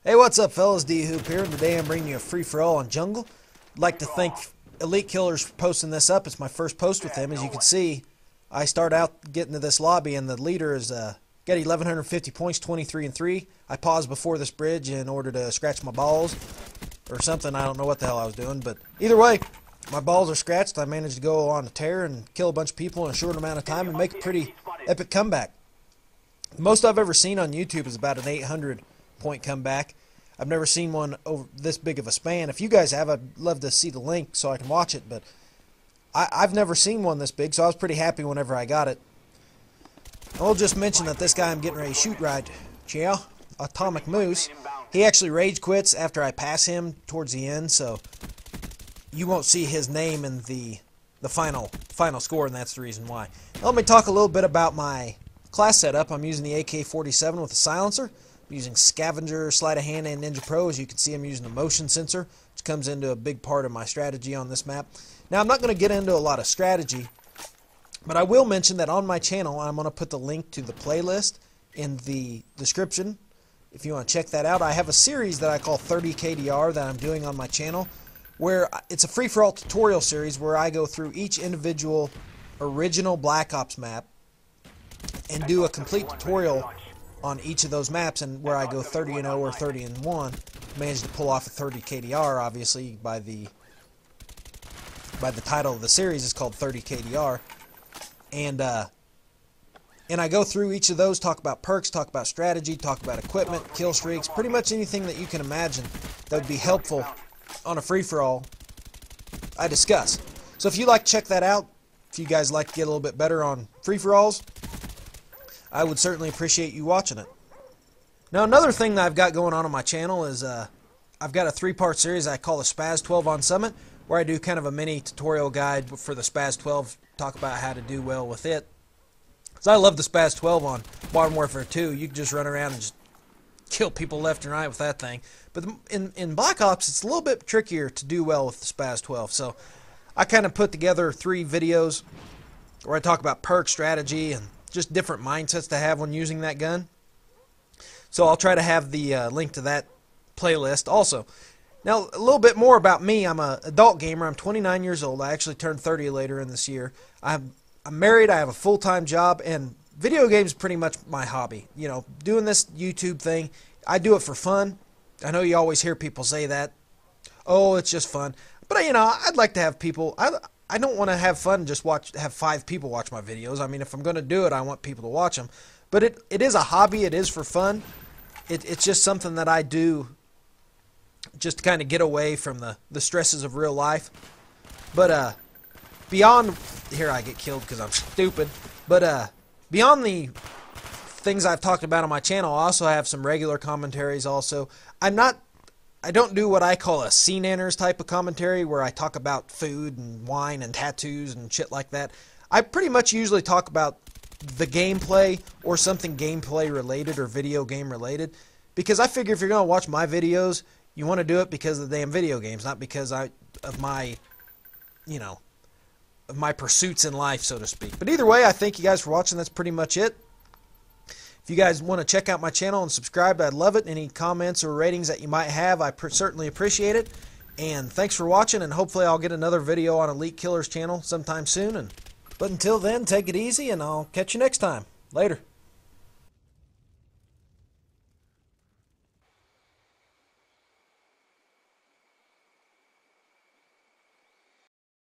Hey, what's up, fellas? dhoop here, and today I'm bringing you a free-for-all on Jungle. I'd like to thank Elite Killers for posting this up. It's my first post with him. As you can see, I start out getting to this lobby, and the leader is got 1,150 points, 23-3. I paused before this bridge in order to scratch my balls or something. I don't know what the hell I was doing, but either way, my balls are scratched. I managed to go on a tear and kill a bunch of people in a short amount of time and make a pretty epic comeback. The most I've ever seen on YouTube is about an 800-point comeback. I've never seen one over this big of a span. If you guys have, I'd love to see the link so I can watch it, but I've never seen one this big, so I was pretty happy whenever I got it. I will just mention that this guy I'm getting ready to shoot right here, Atomic Moose, he actually rage quits after I pass him towards the end, so you won't see his name in the final score, and that's the reason why. Now, let me talk a little bit about my class setup. I'm using the AK-47 with a silencer. I'm using Scavenger, Sleight of Hand, and Ninja Pro. As you can see, I'm using a motion sensor, which comes into a big part of my strategy on this map. Now, I'm not going to get into a lot of strategy, but I will mention that on my channel, I'm going to put the link to the playlist in the description if you want to check that out. I have a series that I call 30 KDR that I'm doing on my channel, where it's a free-for-all tutorial series where I go through each individual original Black Ops map and do a complete tutorial on each of those maps, and where I go 30-0 or 30-1, managed to pull off a 30 KDR, obviously by the title of the series is called 30 KDR, and I go through each of those, talk about perks, talk about strategy, talk about equipment, kill streaks, pretty much anything that you can imagine that would be helpful on a free-for-all, I discuss. So if you like to check that out, if you guys like to get a little bit better on free-for-alls, I would certainly appreciate you watching it. Now, another thing that I've got going on my channel is I've got a 3-part series I call the Spaz 12 on Summit, where I do kind of a mini tutorial guide for the Spaz 12, talk about how to do well with it. So I love the Spaz 12 on Modern Warfare 2. You can just run around and just kill people left and right with that thing. But in Black Ops, it's a little bit trickier to do well with the Spaz 12. So I kind of put together 3 videos where I talk about perk strategy and just different mindsets to have when using that gun. So I'll try to have the link to that playlist also. Now, a little bit more about me. I'm an adult gamer. I'm 29 years old. I actually turned 30 later in this year. I'm married. I have a full-time job, and video games is pretty much my hobby. You know, doing this YouTube thing, I do it for fun. I know you always hear people say that. Oh, it's just fun. But, you know, I'd like to have people... I don't want to have fun and just have 5 people watch my videos. I mean, if I'm going to do it, I want people to watch them. But it is a hobby. It is for fun. It's just something that I do just to kind of get away from the stresses of real life. But beyond... Here I get killed because I'm stupid. But beyond the things I've talked about on my channel, I also have some regular commentaries also. I don't do what I call a scene-enters type of commentary where I talk about food and wine and tattoos and shit like that. I pretty much usually talk about the gameplay or something gameplay related or video game related, because I figure if you're going to watch my videos, you want to do it because of the damn video games, not because of my, you know, of my pursuits in life, so to speak. But either way, I thank you guys for watching. That's pretty much it. If you guys want to check out my channel and subscribe, I'd love it. Any comments or ratings that you might have, I certainly appreciate it. And thanks for watching, and hopefully I'll get another video on Elite Killers channel sometime soon. But until then, take it easy, and I'll catch you next time. Later.